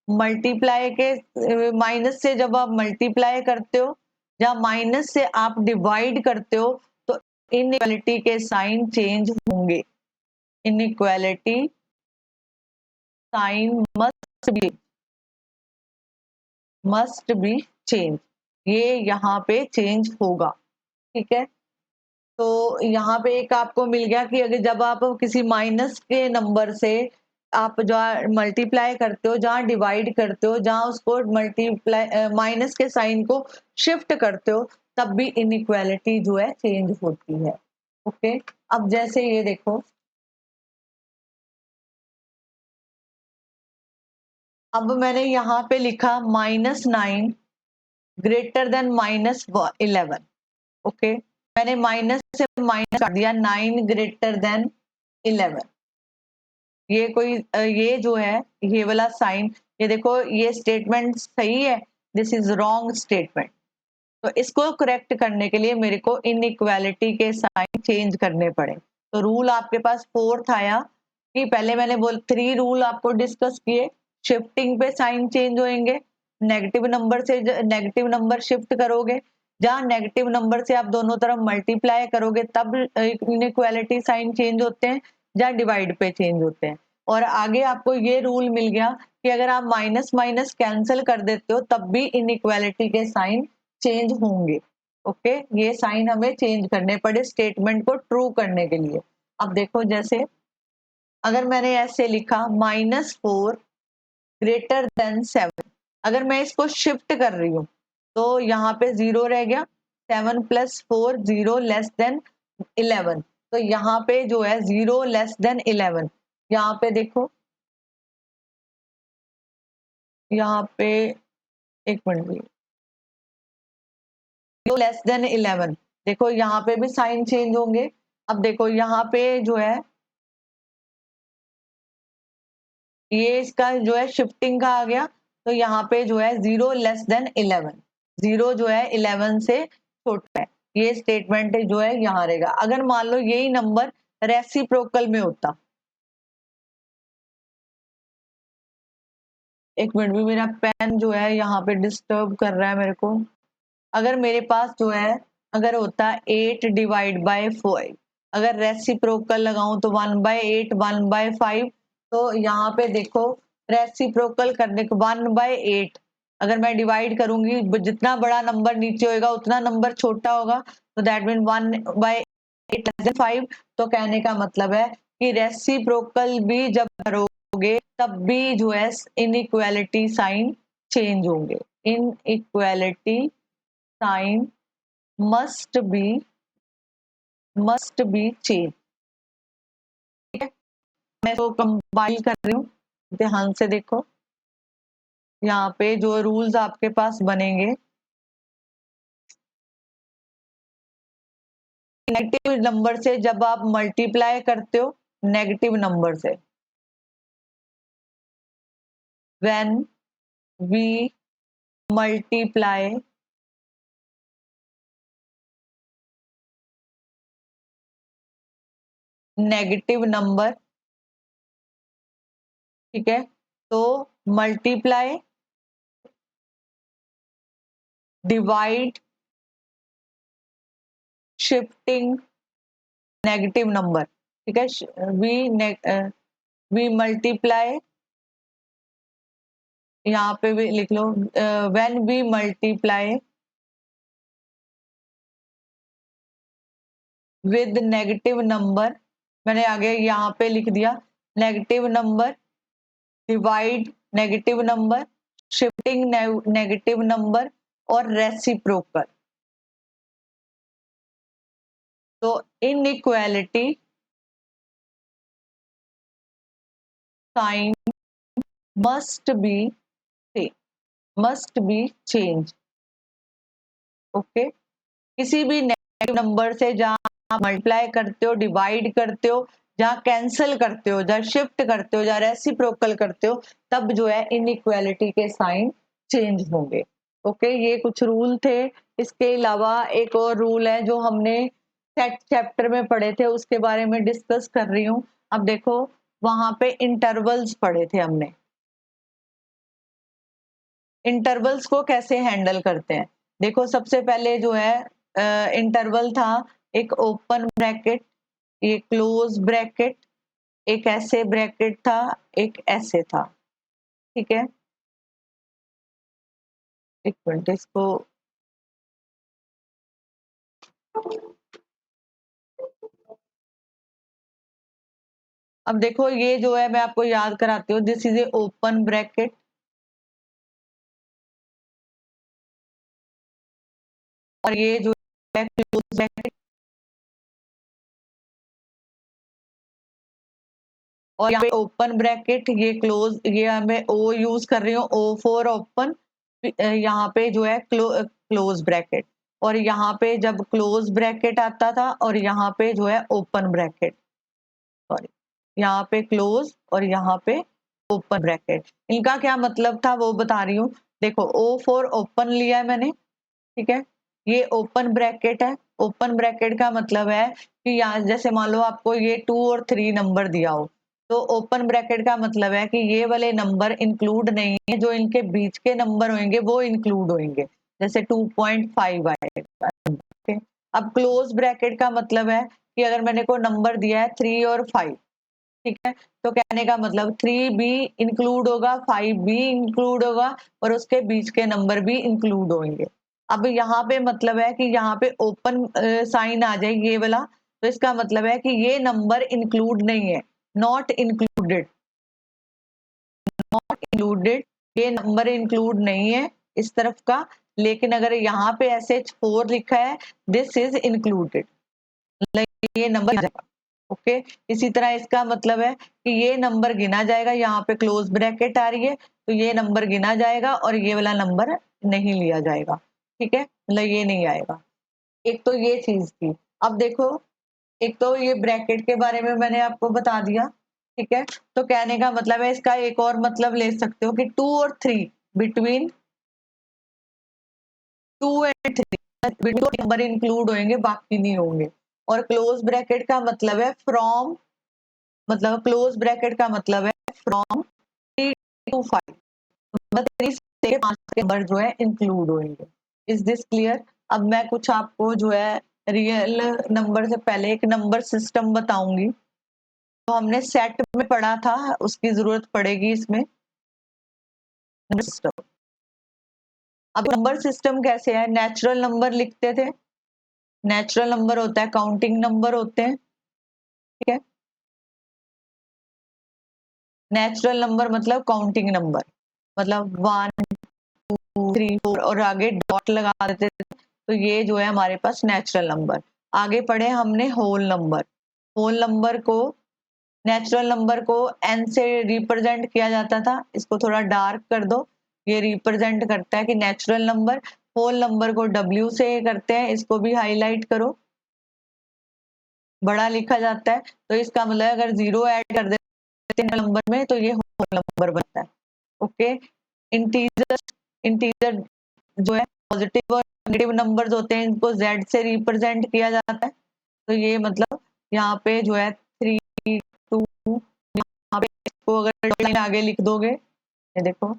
Speaker 1: मल्टीप्लाई के माइनस से जब आप मल्टीप्लाई करते हो, जब माइनस से आप डिवाइड करते हो तो इनइक्वालिटी के साइन चेंज होंगे। Inequality sign must be change, ये यहाँ पे चेंज होगा। ठीक है, तो यहाँ पे एक आपको मिल गया कि अगर जब आप किसी माइनस के नंबर से आप जहाँ मल्टीप्लाई करते हो, जहाँ डिवाइड करते हो, जहाँ उसको मल्टीप्लाई माइनस के साइन को शिफ्ट करते हो, तब भी इनइक्वालिटी जो है चेंज होती है। ओके, अब जैसे ये देखो, अब मैंने यहाँ पे लिखा -9 ग्रेटर देन -11। ओके, मैंने माइनस से माइनस कर दिया, 9 ग्रेटर देन 11। ये जो है ये वाला साइन, ये देखो ये स्टेटमेंट सही है, दिस इज रॉन्ग स्टेटमेंट। तो इसको करेक्ट करने के लिए मेरे को इनइक्वालिटी के साइन चेंज करने पड़े। तो रूल आपके पास फोर्थ आया कि पहले मैंने 3 रूल आपको डिस्कस किए। शिफ्टिंग पे साइन चेंज होंगे, नेगेटिव नंबर से नेगेटिव नंबर शिफ्ट करोगे, जहां नेगेटिव नंबर से आप दोनों तरफ मल्टीप्लाई करोगे तब इनइक्वालिटी साइन चेंज होते हैं, जहां डिवाइड पे चेंज होते हैं। और आगे आपको ये रूल मिल गया कि अगर आप माइनस माइनस कैंसिल कर देते हो तब भी इनइक्वालिटी के साइन चेंज होंगे। ओके, ये साइन हमें चेंज करने पड़े स्टेटमेंट को ट्रू करने के लिए। अब देखो, जैसे अगर मैंने ऐसे लिखा -4 ग्रेटर देन 7, अगर मैं इसको शिफ्ट कर रही हूँ तो यहाँ पे 0 रह गया, 7 + 4 0 लेस देन 11, तो यहाँ पे जो है 0 लेस देन 11, यहाँ पे देखो, यहाँ पे एक मिनट, 0 लेस देन 11, देखो यहाँ पे भी साइन चेंज होंगे। अब देखो यहाँ पे जो है ये इसका जो है शिफ्टिंग का आ गया, तो यहाँ पे जो है 0 लेस देन 11, 0 जो है 11 से छोटा है, ये स्टेटमेंट जो है यहाँ रहेगा। अगर मान लो यही नंबर रेसिप्रोकल में होता, एक मिनट भी, मेरा पेन जो है यहाँ पे डिस्टर्ब कर रहा है मेरे को। अगर मेरे पास जो है अगर होता 8 डिवाइड बाय 5, अगर रेसिप्रोकल लगाऊं तो 1/8 1/5, तो यहाँ पे देखो रेसिप्रोकल करने को 1/8, अगर मैं डिवाइड करूंगी जितना बड़ा नंबर नीचे होगा उतना नंबर छोटा होगा, तो दैट मीन 1/8 लेस देन 5। तो कहने का मतलब है कि रेसिप्रोकल भी जब करोगे तब भी जो है इनइक्वालिटी साइन चेंज होंगे। Inequality sign must be change. ठीक है, मैं इसको कंपाइल कर रही हूँ, ध्यान से देखो, यहाँ पे जो रूल्स आपके पास बनेंगे, नेगेटिव नंबर से जब आप मल्टीप्लाई करते हो नेगेटिव नंबर से, when we multiply negative number, ठीक है, तो multiply, divide, shifting negative number, ठीक है, वी मल्टीप्लाई, यहाँ पे भी लिख लो, when we multiply with negative number, मैंने आगे यहाँ पे लिख दिया negative number, divide negative number, shifting negative number और रेसिप्रोकल। तो inequality sign must be change. Okay, किसी भी नेगेटिव नंबर से जहां मल्टीप्लाई करते हो, डिवाइड करते हो, जहां कैंसिल करते हो, जहां शिफ्ट करते हो, जहां रेसिप्रोकल करते हो, तब जो है इनइक्वालिटी के साइन चेंज होंगे। ओके, ये कुछ रूल थे। इसके अलावा एक और रूल है जो हमने सेट चैप्टर में पढ़े थे, उसके बारे में डिस्कस कर रही हूँ। अब देखो, वहां पे इंटरवल्स पढ़े थे हमने। इंटरवल्स को कैसे हैंडल करते हैं, देखो सबसे पहले जो है इंटरवल था, एक ओपन ब्रैकेट, ये क्लोज ब्रैकेट, एक ऐसे ब्रैकेट था, एक ऐसे था, ठीक है। एक मिनट, इसको अब देखो, ये जो है मैं आपको याद कराती हूँ, this is a open bracket, और ये जो है क्लोज ब्रैकेट, और यहाँ पे ओपन ब्रैकेट, ये क्लोज, ये मैं ओ यूज कर रही हूँ, ओ फॉर ओपन, यहाँ पे जो है क्लोज ब्रैकेट, और यहाँ पे जब क्लोज ब्रैकेट आता था और यहाँ पे जो है ओपन ब्रैकेट, सॉरी, यहाँ पे क्लोज और यहाँ पे ओपन ब्रैकेट, इनका क्या मतलब था वो बता रही हूँ। देखो, ओ फॉर ओपन लिया है मैंने, ठीक है, ये ओपन ब्रैकेट है। ओपन ब्रैकेट का मतलब है कि यहाँ जैसे मान लो आपको ये 2 और 3 नंबर दिया हो, तो ओपन ब्रैकेट का मतलब है कि ये वाले नंबर इंक्लूड नहीं है, जो इनके बीच के नंबर होंगे वो इंक्लूड होंगे, जैसे 2.5 आएगा, ठीक है। अब क्लोज ब्रैकेट का मतलब है कि अगर मैंने को नंबर दिया है 3 और 5, ठीक है, तो कहने का मतलब 3 भी इंक्लूड होगा, 5 भी इंक्लूड होगा, और उसके बीच के नंबर भी इंक्लूड होंगे। अब यहाँ पे मतलब है कि यहाँ पे ओपन साइन आ जाए ये वाला, तो इसका मतलब है कि ये नंबर इंक्लूड नहीं है, नॉट इंक्लूडेड, नॉट इंक्लूडेड, ये नंबर इंक्लूड नहीं है इस तरफ का। लेकिन अगर यहाँ पे SH4 लिखा है, दिस इज इंक्लूडेड, ये नंबर, ओके। इसी तरह इसका मतलब है कि ये नंबर गिना जाएगा, यहाँ पे क्लोज ब्रैकेट आ रही है, तो ये नंबर गिना जाएगा और ये वाला नंबर नहीं लिया जाएगा, ठीक है, मतलब ये नहीं आएगा। एक तो ये चीज थी। अब देखो, एक तो ये ब्रैकेट के बारे में मैंने आपको बता दिया, ठीक है, तो कहने का मतलब है, इसका एक और मतलब ले सकते हो कि 2 और 3, बिटवीन 2 एंड 3 नंबर इंक्लूड होंगे, बाकी नहीं होंगे। और क्लोज ब्रैकेट का मतलब है फ्रॉम, मतलब क्लोज ब्रैकेट का मतलब है फ्रॉम 3 to 5, मतलब 3 से 5 के नंबर जो है इंक्लूड होंगे। Is this clear? अब मैं कुछ आपको जो है रियल नंबर से पहले एक नंबर सिस्टम बताऊंगी, तो हमने सेट में पढ़ा था, उसकी जरूरत पड़ेगी इसमें, नंबर सिस्टम। अब नंबर सिस्टम कैसे है, नेचुरल नंबर लिखते थे, नेचुरल नंबर होता है, काउंटिंग नंबर होते हैं, ठीक है, नेचुरल नंबर मतलब काउंटिंग नंबर, मतलब 1 2 3 4 और आगे डॉट लगा देते थे, तो ये जो है हमारे पास नेचुरल नंबर। आगे पढ़े हमने होल नंबर, होल नंबर को, नेचुरल नंबर को n से रिप्रेजेंट किया जाता था, इसको थोड़ा डार्क कर दो, ये रिप्रेजेंट करता है कि नेचुरल नंबर। होल नंबर को w से करते हैं, इसको भी हाईलाइट करो, बड़ा लिखा जाता है, तो इसका मतलब अगर 0 ऐड कर देते हैं नंबर में तो ये होल नंबर बनता है। ओके। इंटीजर इंटीजर जो है पॉजिटिव और नेगेटिव नंबर्स होते हैं, इनको जेड से रिप्रेजेंट किया जाता है। तो ये मतलब यहाँ पे जो है 3 2, यहाँ पे इसको अगर डॉट लाइन आगे लिख दोगे, ये देखो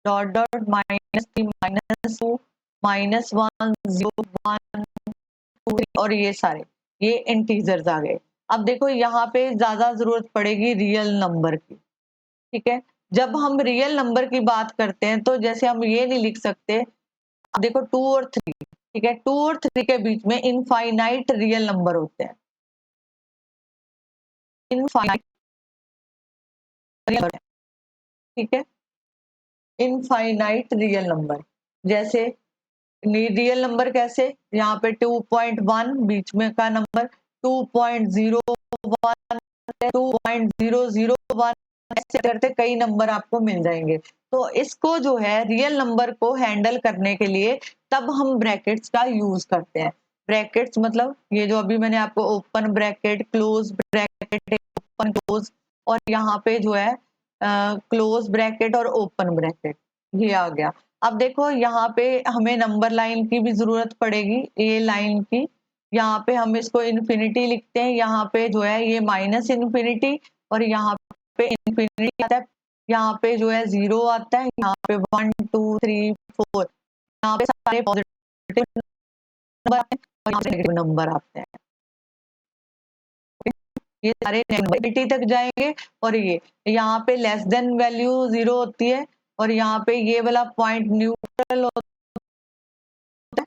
Speaker 1: डॉट डॉट -3 -2 -1 0 1 2 और ये सारे ये इंटीजर्स आ गए। अब देखो यहाँ पे ज्यादा जरूरत पड़ेगी रियल नंबर की, ठीक है। जब हम रियल नंबर की बात करते हैं तो जैसे हम ये नहीं लिख सकते, अब देखो 2 और 3, ठीक है, 2 और 3 के बीच में इनफाइनाइट रियल नंबर होते हैं, इनफाइनाइट रियल नंबर, ठीक है, इनफाइनाइट रियल नंबर। जैसे रियल नंबर कैसे, यहाँ पे 2.1 बीच में का नंबर, 2.01 2.001 ऐसे करते कई नंबर आपको मिल जाएंगे। तो इसको जो है रियल नंबर को हैंडल करने के लिए तब हम ब्रैकेट्स का यूज करते हैं। ब्रैकेट्स मतलब ये जो अभी मैंने आपको open bracket, close bracket, open close और यहाँ पे जो है क्लोज ब्रैकेट और ओपन ब्रैकेट, ये आ गया। अब देखो यहाँ पे हमें नंबर लाइन की भी जरूरत पड़ेगी, ये लाइन की। यहाँ पे हम इसको इन्फिनिटी लिखते हैं, यहाँ पे जो है ये माइनस इन्फिनिटी और यहाँ पे इन्फिनिटी आता है, यहाँ पे जो है 0 आता है, यहाँ पे 1 2 3 4, यहाँ पे सारे पॉजिटिव नंबर आते हैं और यहाँ पे नेगेटिव नंबर आते हैं। ये सारे नेगेटिविटी तक जाएंगे और ये यहाँ पे लेस देन वैल्यू 0 होती है और यहाँ पे ये वाला पॉइंट न्यूट्रल होता है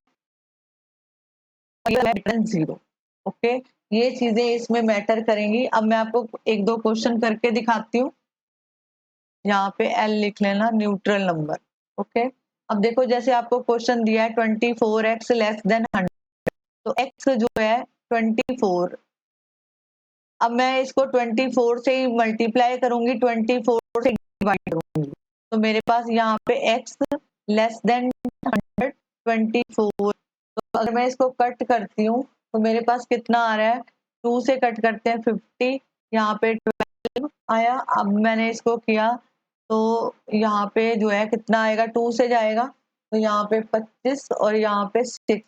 Speaker 1: 0। ओके, ये चीजें इसमें मैटर करेंगी। अब मैं आपको एक दो क्वेश्चन करके दिखाती हूँ। यहाँ पे एल लिख लेना, न्यूट्रल नंबर। ओके, अब देखो जैसे आपको क्वेश्चन दिया है 24x लेस देन 100, तो x जो है 24, अब मैं इसको 24 से ही मल्टीप्लाई करूंगी, 24 से डिवाइड करूंगी, तो मेरे पास यहाँ पे x लेस देन 100 24। तो अगर मैं इसको कट करती हूँ तो मेरे पास कितना आ रहा है, 2 से कट करते हैं 50, यहाँ पे 12 आया। अब मैंने इसको किया तो यहाँ पे जो है कितना आएगा, 2 से जाएगा तो यहाँ पे 25 और यहाँ पे 6,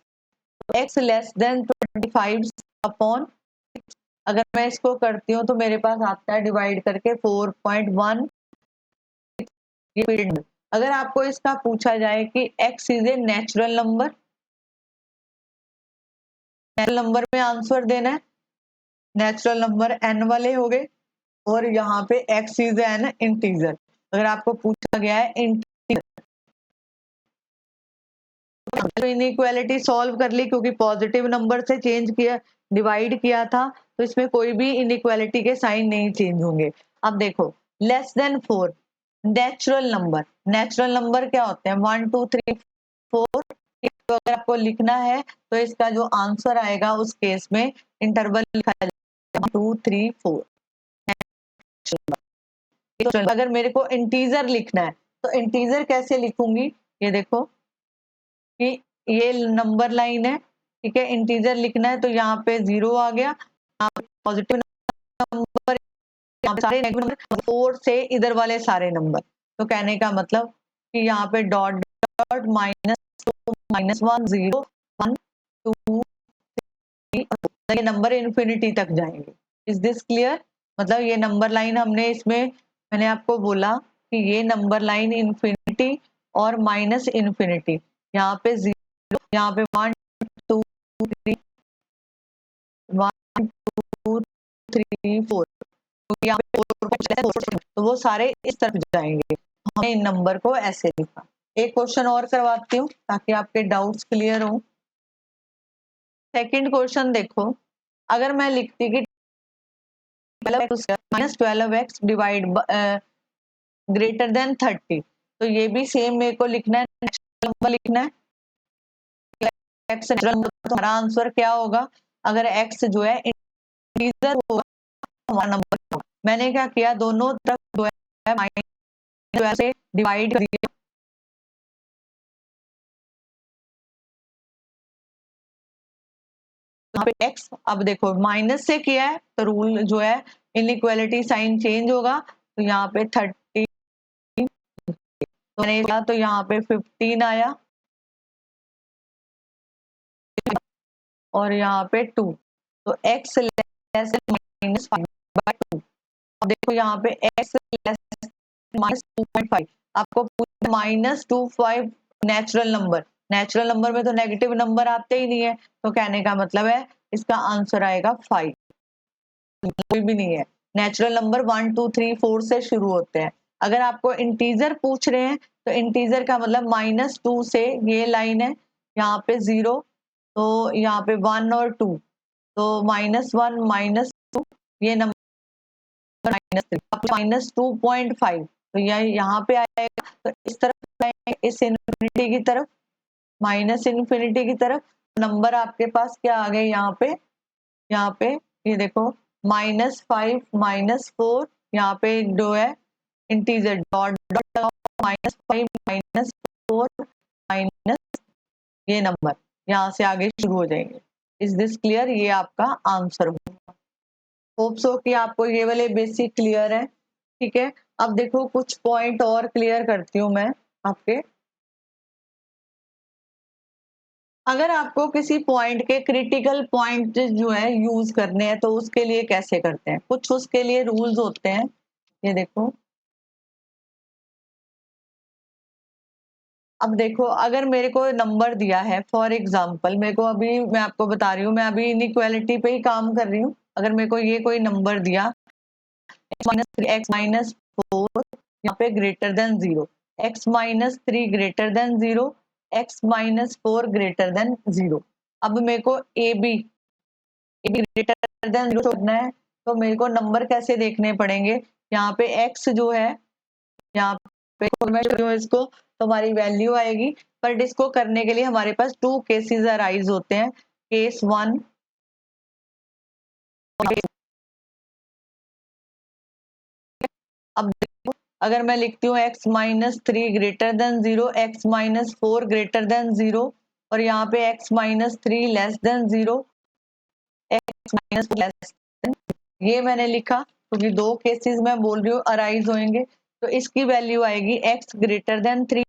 Speaker 1: x लेस देन 25 अपॉन, अगर मैं इसको करती हूँ तो मेरे पास आता है डिवाइड करके 4.1। ये पीरियड, अगर आपको इसका पूछा जाए कि x is a natural number, natural number में आंसर देना है, नेचुरल नंबर n वाले हो गए और यहाँ पे x इज एन इंटीजर। अगर आपको पूछा गया है इंटीजर, तो इनइक्वालिटी सॉल्व कर ली, क्योंकि पॉजिटिव नंबर से चेंज किया, डिवाइड किया था, तो इसमें कोई भी इनइक्वालिटी के साइन नहीं चेंज होंगे। अब देखो less than 4 natural number, natural number क्या होते हैं, 1 2 3 4। तो अगर आपको लिखना है तो इसका जो आंसर आएगा उस केस में इंटरवल लिखा जाएगा 1 2 3 4। अगर मेरे को इंटीजर लिखना है तो इंटीजर कैसे लिखूंगी, ये देखो कि ये नंबर लाइन है, ठीक है, इंटीजर लिखना है तो यहाँ पे 0 आ गया, यहाँ पे पॉजिटिव नंबर, यहाँ पे सारे नेगेटिव नंबर, 4 से इधर वाले सारे नंबर। तो कहने का मतलब कि यहाँ पे डॉट डॉट -2 -1 0 1 2 ये नंबर इन्फिनिटी तक जाएंगे। Is this clear? मतलब ये नंबर लाइन हमने इसमें, मैंने आपको बोला कि ये नंबर लाइन इन्फिनिटी और माइनस इन्फिनिटी, यहाँ पे 0, यहाँ पे 1 2 3 1 2 3 4, तो यहाँ पे 4 तो वो सारे इस तरफ जाएंगे। हमने इन नंबर को ऐसे लिखा। एक क्वेश्चन और करवाती हूँ ताकि आपके डाउट्स क्लियर हो। सेकंड क्वेश्चन देखो, अगर मैं लिखती कि -12x डिवाइड ग्रेटर देन 30, तो ये भी सेम मेरे को लिखना है, नेचुरल नंबर लिखना है। x नेचुरल नंबर, तो हमारा आंसर क्या होगा, अगर x जो है इंटीजर होगा हमारा नंबर होगा। मैंने क्या किया, दोनों तरफ जो है -12 से डिवाइड कर दिया, यहाँ पे x, अब देखो माइनस से किया है तो रूल जो है इनइक्वालिटी साइन चेंज होगा, तो यहाँ पे 30 तो मैंने किया तो यहाँ पे 15 आया और यहाँ पे 2, तो x लेस माइनस 5/2। अब देखो यहाँ पे x लेस माइनस 2.5, आपको -25 नेचुरल नंबर में तो नेगेटिव नंबर आते ही नहीं है, तो कहने का मतलब है इसका आंसर आएगा 5। कोई भी नहीं है, नेचुरल नंबर 1 2 3 4 से शुरू होते हैं। अगर आपको इंटीजर पूछ रहे हैं तो इंटीजर का मतलब -2 से ये लाइन है, यहाँ पे 0, तो यहाँ पे 1 और 2, तो -1 -2, ये नंबर -2.5, तो यह यहाँ पे आएगा, तो इस तरफ इस इन्फिनिटी की तरफ, माइनस इन्फिनिटी की तरफ, नंबर आपके पास क्या आ गए यहाँ पे ये देखो -5 -4, यहाँ पे जो है इंटीजर डॉट डॉट -5 -4 माइनस ये नंबर यहाँ से आगे शुरू हो जाएंगे। Is this clear? ये आपका आंसर होगा। होप सो कि आपको ये वाले बेसिक क्लियर है। ठीक है, अब देखो कुछ पॉइंट और क्लियर करती हूँ मैं आपके। अगर आपको किसी पॉइंट के क्रिटिकल पॉइंट जो है यूज करने हैं, तो उसके लिए कैसे करते हैं, कुछ उसके लिए रूल्स होते हैं। ये देखो, अब देखो अगर मेरे को नंबर दिया है, फॉर एग्जांपल मेरे को अभी, मैं आपको बता रही हूँ, मैं अभी इनइक्वालिटी पे ही काम कर रही हूँ। अगर मेरे को ये कोई नंबर दिया x-4 यहाँ पे greater than 0, x-3 greater than 0, x-4 greater than 0। अब मेरे को ए बी ग्रेटर देन 0 करना है, तो मेरे को नंबर कैसे देखने पड़ेंगे। यहाँ पे x जो है, यहाँ पे मैं इसको, तो हमारी वैल्यू आएगी। बट इसको करने के लिए हमारे पास 2 केसेस अराइज होते हैं। केस 1, अब देखो अगर मैं लिखती हूँ x-3 greater than 0, x-4 greater than 0, और यहाँ पे x-3 less than 0, x-4 less than, ये मैंने लिखा क्योंकि तो 2 केसेस मैं बोल रही हूँ अराइज होंगे, तो इसकी वैल्यू आएगी x greater than 3,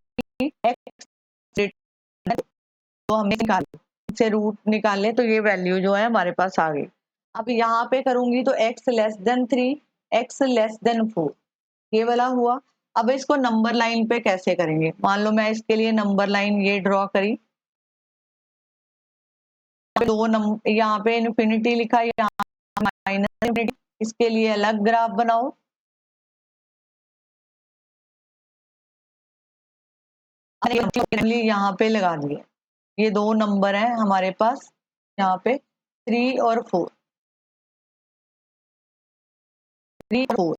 Speaker 1: x greater, तो हमने निकाले, से रूट निकाले, तो ये वैल्यू जो है हमारे पास आ गई। अब यहाँ पे करूंगी तो x less than 3, x less than 4, ये वाला हुआ। अब इसको नंबर लाइन पे कैसे करेंगे, मान लो मैं इसके लिए नंबर लाइन ये ड्रॉ करी, दो नंबर यहाँ पे इन्फिनिटी लिखा, यहाँ माइनस इन्फिनिटी, इसके लिए अलग ग्राफ बनाओ। यहाँ पे लगा दिए, ये 2 नंबर हैं हमारे पास, यहाँ पे 3 और 4, 3 और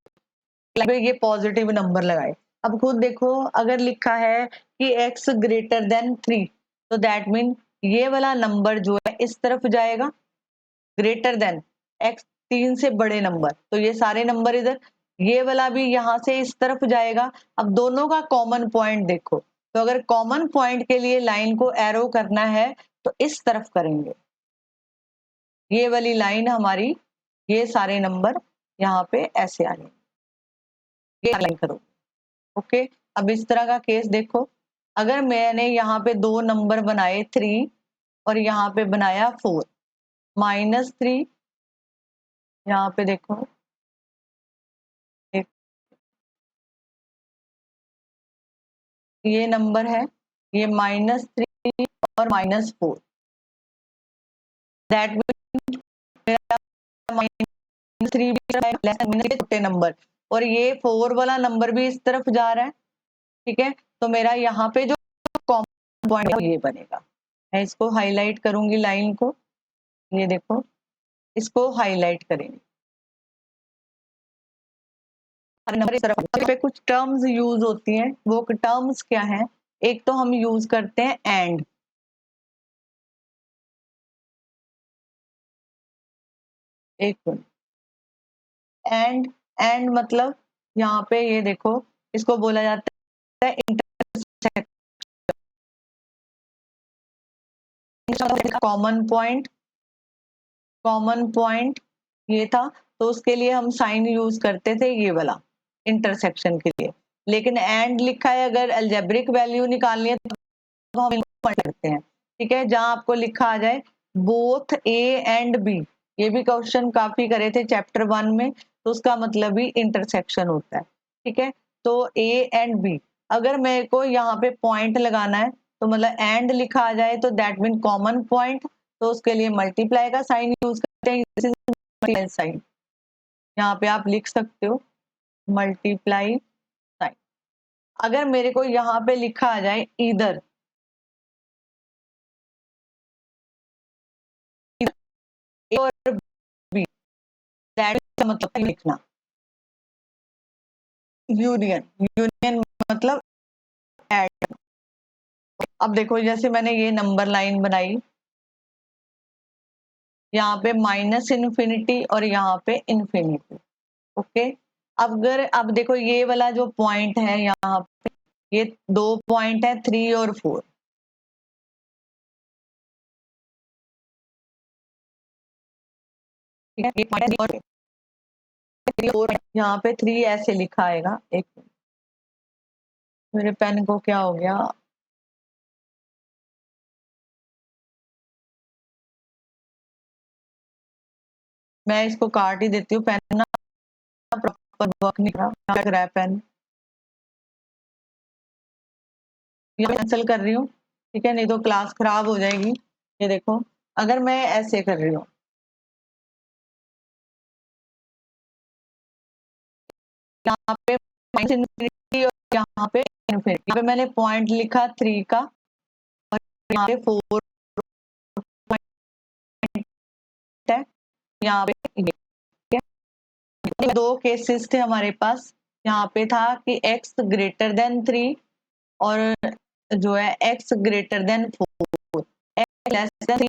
Speaker 1: 4, ये पॉजिटिव नंबर लगाए। अब खुद देखो अगर लिखा है कि x ग्रेटर देन 3, तो दैट मीन ये वाला नंबर जो है इस तरफ जाएगा, ग्रेटर देन x 3 से बड़े नंबर, तो ये सारे नंबर इधर, ये वाला भी यहाँ से इस तरफ जाएगा। अब दोनों का कॉमन पॉइंट देखो, तो अगर कॉमन पॉइंट के लिए लाइन को एरो करना है तो इस तरफ करेंगे, ये वाली लाइन हमारी, ये सारे नंबर यहाँ पे ऐसे आ जाएंगे, ये लाइन करो। ओके, अब इस तरह का केस देखो, अगर मैंने यहाँ पे 2 नंबर बनाए 3 और यहाँ पे बनाया 4, -3, यहाँ पे देखो एक, ये नंबर है, ये -3 और -4, दैट मीन मेरा -3 भी लेस देन छोटे नंबर, और ये 4 वाला नंबर भी इस तरफ जा रहा है। ठीक है, तो मेरा यहाँ पे जो कॉमन पॉइंट है ये बनेगा। मैं इसको हाईलाइट करूंगी लाइन को, ये देखो इसको हाईलाइट करेंगे, नंबर इस तरफ पे कुछ टर्म्स यूज होती हैं, वो टर्म्स क्या हैं, एक तो हम यूज करते हैं एंड, एक मिनट, एंड मतलब यहाँ पे ये देखो, इसको बोला जाता है इंटरसेक्शन, कॉमन पॉइंट ये था, तो उसके लिए हम साइन यूज करते थे ये वाला इंटरसेक्शन के लिए। लेकिन एंड लिखा है, अगर अलजेब्रिक वैल्यू निकालनी है तो हम इनको मल्टी करते हैं। ठीक है, जहां आपको लिखा आ जाए बोथ ए एंड बी, ये भी क्वेश्चन काफी करे थे चैप्टर 1 में, तो उसका मतलब भी इंटरसेक्शन होता है। ठीक है, तो ए एंड बी, अगर मेरे को यहाँ पे पॉइंट लगाना है तो मतलब एंड लिखा आ जाए तो दैट मीन कॉमन पॉइंट, तो उसके लिए मल्टीप्लाई का साइन यूज करते हैं, साइन यहाँ पे आप लिख सकते हो मल्टीप्लाई साइन। अगर मेरे को यहाँ पे लिखा आ जाए इधर ए और बी, दैट का मतलब लिखना यूनियन, यूनियन मतलब ऐड। अब देखो जैसे मैंने ये नंबर लाइन बनाई, यहाँ पे माइनस इन्फिनिटी और यहाँ पे इन्फिनिटी। ओके, अगर अब देखो ये वाला जो पॉइंट है यहाँ पे, ये दो पॉइंट है 3 और 4। ठीक है, ये पॉइंट और 4, यहाँ पे 3 ऐसे लिखा आएगा। एक मेरे पेन को क्या हो गया, मैं इसको काट ही देती हूँ, पेन ना प्रॉपर वर्क नहीं कर रहा है पेन, ये कैंसिल कर रही हूँ। ठीक है, नहीं तो क्लास खराब हो जाएगी। ये देखो, अगर मैं ऐसे कर रही हूँ, यहाँ पे इन्फिनिटी और यहाँ पे इन्फिनिटी, यहाँ पे मैंने पॉइंट लिखा 3 का और यहाँ पे 4 पॉइंट है, यहाँ पे ये दो केसेस थे हमारे पास। यहाँ पे था कि x ग्रेटर देन 3 और जो है x greater than 4, x less than 3,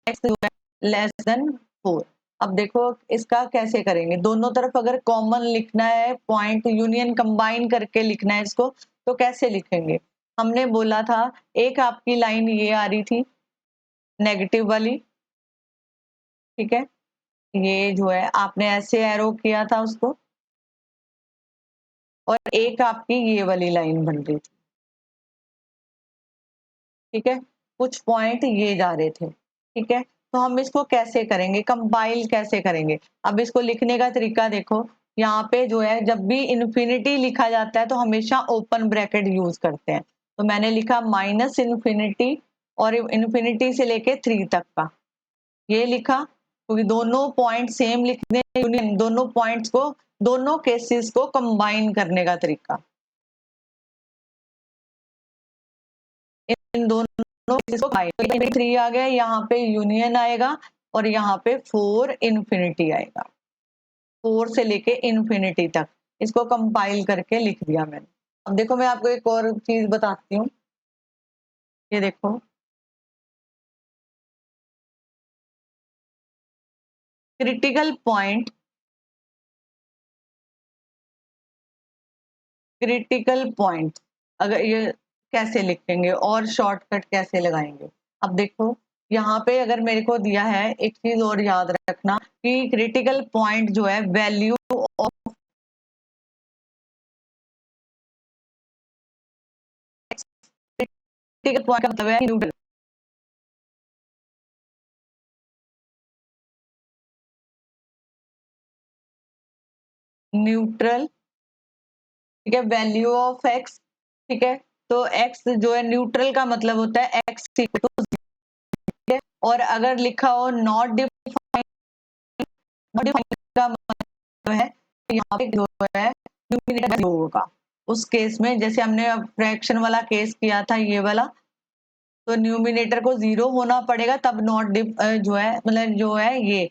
Speaker 1: x जो है लेस देन 4। अब देखो इसका कैसे करेंगे, दोनों तरफ अगर कॉमन लिखना है, पॉइंट यूनियन कंबाइन करके लिखना है इसको, तो कैसे लिखेंगे। हमने बोला था एक आपकी लाइन ये आ रही थी नेगेटिव वाली, ठीक है, ये जो है आपने ऐसे एरो किया था उसको, और एक आपकी ये वाली लाइन बन रही थी। ठीक है, कुछ पॉइंट ये जा रहे थे। ठीक है, तो हम इसको कैसे करेंगे, कंपाइल कैसे करेंगे। अब इसको लिखने का तरीका देखो, यहाँ पे जो है जब भी इन्फिनिटी लिखा जाता है तो हमेशा ओपन ब्रैकेट यूज करते हैं। तो मैंने लिखा माइनस इन्फिनिटी और इन्फिनिटी से लेके 3 तक का ये लिखा, क्योंकि दोनों पॉइंट सेम लिखने, यूनियन दोनों पॉइंट्स को, दोनों केसेस को कंबाइन करने का तरीका, इन दोनों केसेस को कंबाइन, 3 आ गया, यहाँ पे यूनियन आएगा और यहाँ पे 4 इन्फिनिटी आएगा, 4 से लेके इन्फिनिटी तक। इसको कंपाइल करके लिख दिया मैंने। अब देखो मैं आपको एक और चीज बताती हूँ, ये देखो क्रिटिकल पॉइंट, क्रिटिकल पॉइंट अगर ये कैसे लिखेंगे और शॉर्टकट कैसे लगाएंगे। अब देखो यहाँ पे अगर मेरे को दिया है, एक चीज और याद रखना कि क्रिटिकल पॉइंट जो है वैल्यू ऑफ, क्रिटिकल पॉइंट का मतलब है न्यूट्रल, न्यूट्रल। ठीक है, वैल्यू ऑफ एक्स। ठीक है, तो एक्स जो है न्यूट्रल का मतलब होता है एक्स इक्वल टू 0, और अगर लिखा हो नॉट डिफाइंड, मॉडिफाइंग का मतलब है यहाँ पे जो है न्यूमिनेटर जो होगा, उस केस में जैसे हमने फ्रैक्शन वाला केस किया था ये वाला, तो न्यूमिनेटर को 0 होना पड़ेगा तब नॉट जो है मतलब जो है ये